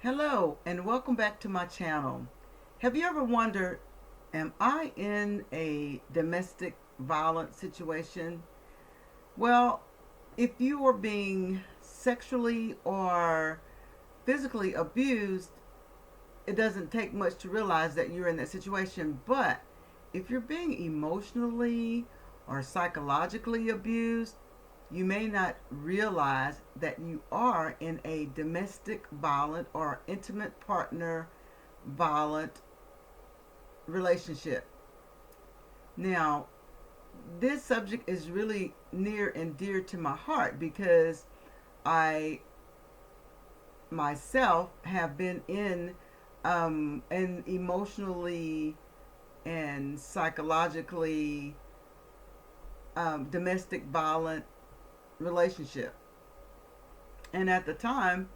Hello and welcome back to my channel. Have you ever wondered, am I in a domestic violence situation? Well, if you are being sexually or physically abused, it doesn't take much to realize that you're in that situation. But if you're being emotionally or psychologically abused, you may not realize that you are in a domestic violent or intimate partner violent relationship. Now, this subject is really near and dear to my heart because I myself have been in an emotionally and psychologically domestic violent relationship. And at the time,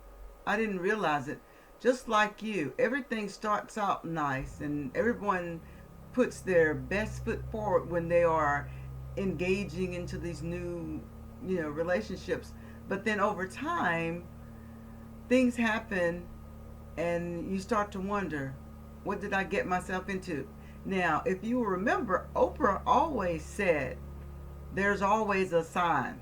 I didn't realize it. Just like you, everything starts out nice and everyone puts their best foot forward when they are engaging into these new, relationships. But then over time, things happen and you start to wonder, what did I get myself into? Now, if you remember, Oprah always said, there's always a sign.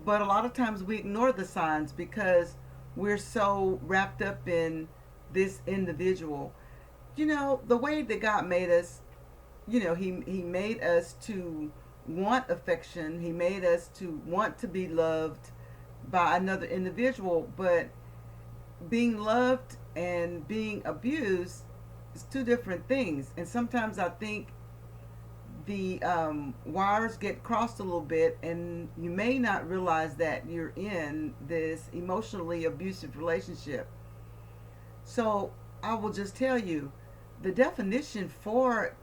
But a lot of times we ignore the signs because we're so wrapped up in this individual. The way that God made us, he made us to want affection. He made us to want to be loved by another individual, but being loved and being abused is two different things. And sometimes I think the wires get crossed a little bit, and you may not realize that you're in this emotionally abusive relationship. So I will just tell you the definition for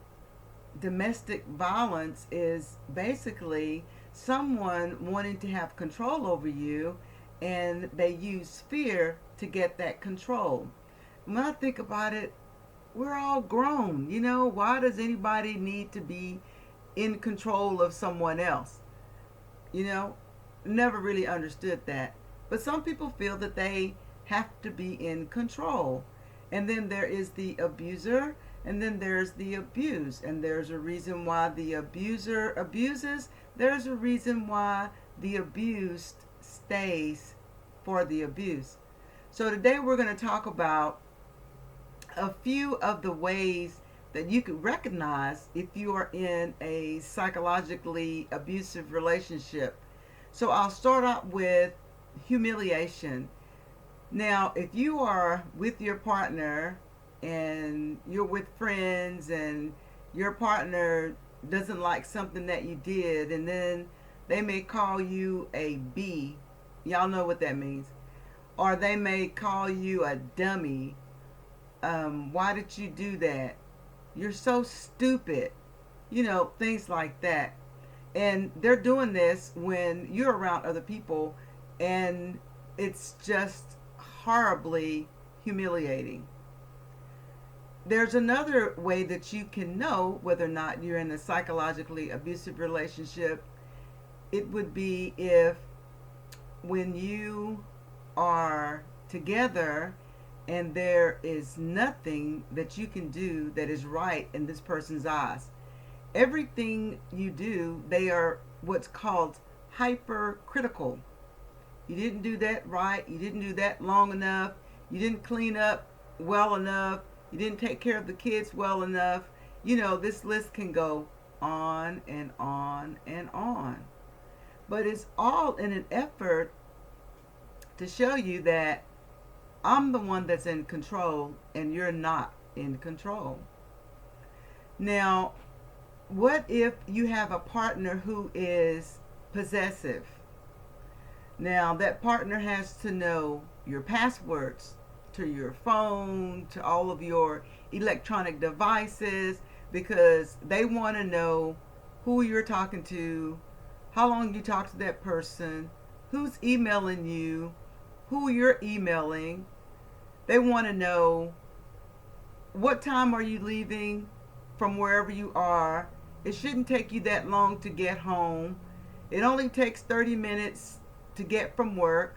domestic violence is basically someone wanting to have control over you, and they use fear to get that control. When I think about it, we're all grown. Why does anybody need to be in control of someone else? You know, Never really understood that. But some people feel that they have to be in control. And then there is the abuser, and then there's the abused. And there's a reason why the abuser abuses, there's a reason why the abused stays for the abuse. So today we're going to talk about a few of the ways that you could recognize if you are in a psychologically abusive relationship. So I'll start out with humiliation. Now, if you are with your partner and you're with friends and your partner doesn't like something that you did, and then they may call you a B, y'all know what that means, or they may call you a dummy. Why did you do that? You're so stupid. Things like that. And they're doing this when you're around other people, and it's just horribly humiliating. There's another way that you can know whether or not you're in a psychologically abusive relationship. It would be if when you are together and there is nothing that you can do that is right in this person's eyes. Everything you do, they are what's called hypercritical. You didn't do that right. You didn't do that long enough. You didn't clean up well enough. You didn't take care of the kids well enough. This list can go on and on and on. But it's all in an effort to show you that I'm the one that's in control and you're not in control. Now, what if you have a partner who is possessive? Now, that partner has to know your passwords to your phone, to all of your electronic devices, because they want to know who you're talking to, how long you talk to that person, who's emailing you, who you're emailing. They want to know what time are you leaving from wherever you are. It shouldn't take you that long to get home. It only takes 30 minutes to get from work.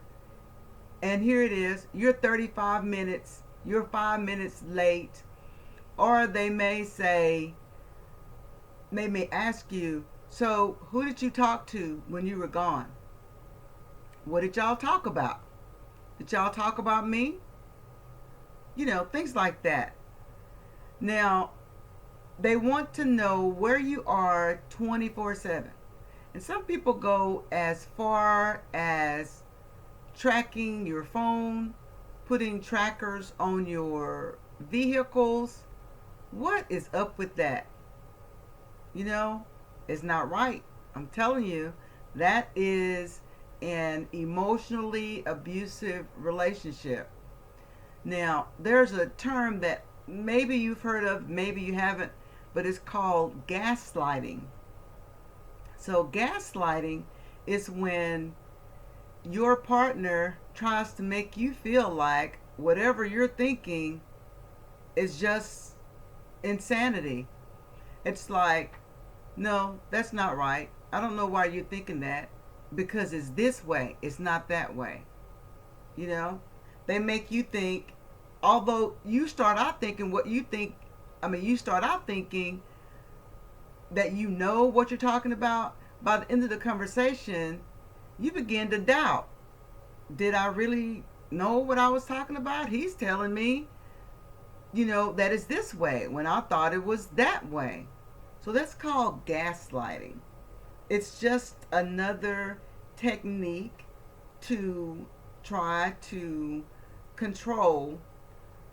And here it is, you're 35 minutes, you're 5 minutes late. Or they may say, they may ask you, so who did you talk to when you were gone? What did y'all talk about? Did y'all talk about me? Things like that. Now, they want to know where you are 24/7. And some people go as far as tracking your phone, putting trackers on your vehicles. What is up with that? You know, it's not right. I'm telling you, that is an emotionally abusive relationship. Now, there's a term that maybe you've heard of, maybe you haven't, but it's called gaslighting. So, gaslighting is when your partner tries to make you feel like whatever you're thinking is just insanity. It's like, no, that's not right. I don't know why you're thinking that because it's this way, it's not that way. You know, they make you think, although you start out thinking what you think. I mean, you start out thinking that you know what you're talking about. By the end of the conversation, you begin to doubt, did I really know what I was talking about? He's telling me, that it's this way when I thought it was that way. So that's called gaslighting. It's just another technique to try to control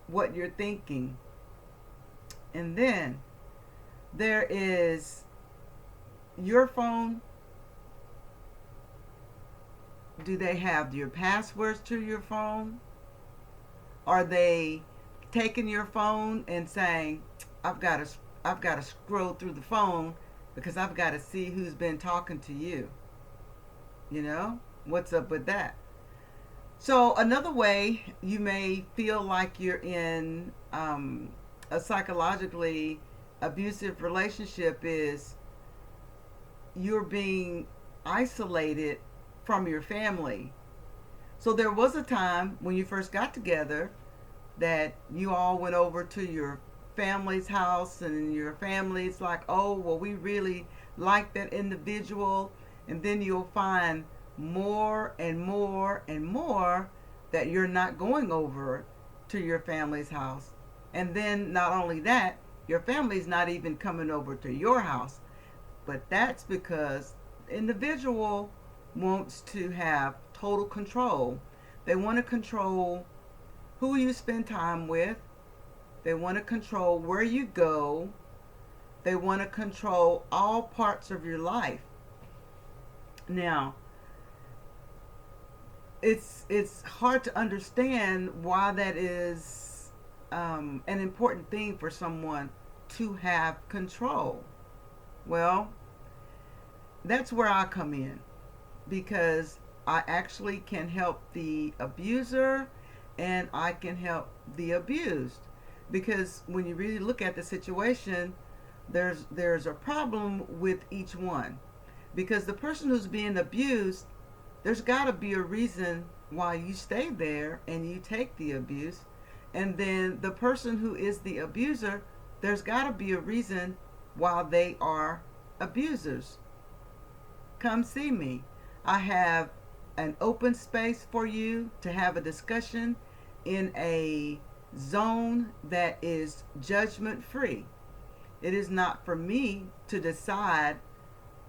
what you're thinking. And then there is your phone. Do they have your passwords to your phone? Are they taking your phone and saying, I've got to I've got to scroll through the phone because I've got to see who's been talking to you. What's up with that? So another way you may feel like you're in a psychologically abusive relationship is you're being isolated from your family. So there was a time when you first got together that you all went over to your family's house, and your family's like, oh, well, we really like that individual. And then you'll find more and more and more that you're not going over to your family's house. And then not only that, your family's not even coming over to your house. But that's because the individual wants to have total control. They want to control who you spend time with. They want to control where you go. They want to control all parts of your life. Now, it's hard to understand why that is an important thing for someone to have control. Well, that's where I come in because I actually can help the abuser and I can help the abused. Because when you really look at the situation, there's a problem with each one. Because the person who's being abused, there's got to be a reason why you stay there and you take the abuse. And then the person who is the abuser, there's got to be a reason why they are abusers. Come see me. I have an open space for you to have a discussion in a zone that is judgment free. It is not for me to decide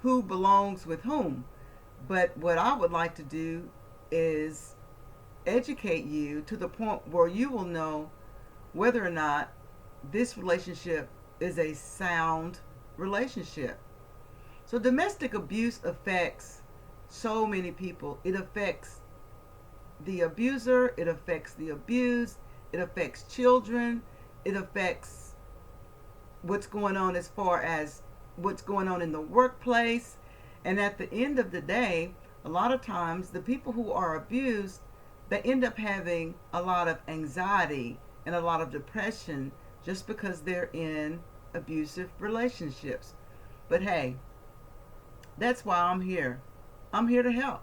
who belongs with whom. But what I would like to do is educate you to the point where you will know whether or not this relationship is a sound relationship. So domestic abuse affects so many people. It affects the abuser, it affects the abused, it affects children, it affects what's going on as far as what's going on in the workplace. And at the end of the day, a lot of times the people who are abused, they end up having a lot of anxiety and a lot of depression just because they're in abusive relationships. But hey, that's why I'm here. I'm here to help.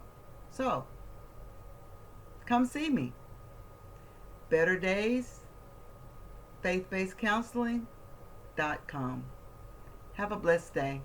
So, come see me. Better Days, faith-based counseling.com. Have a blessed day.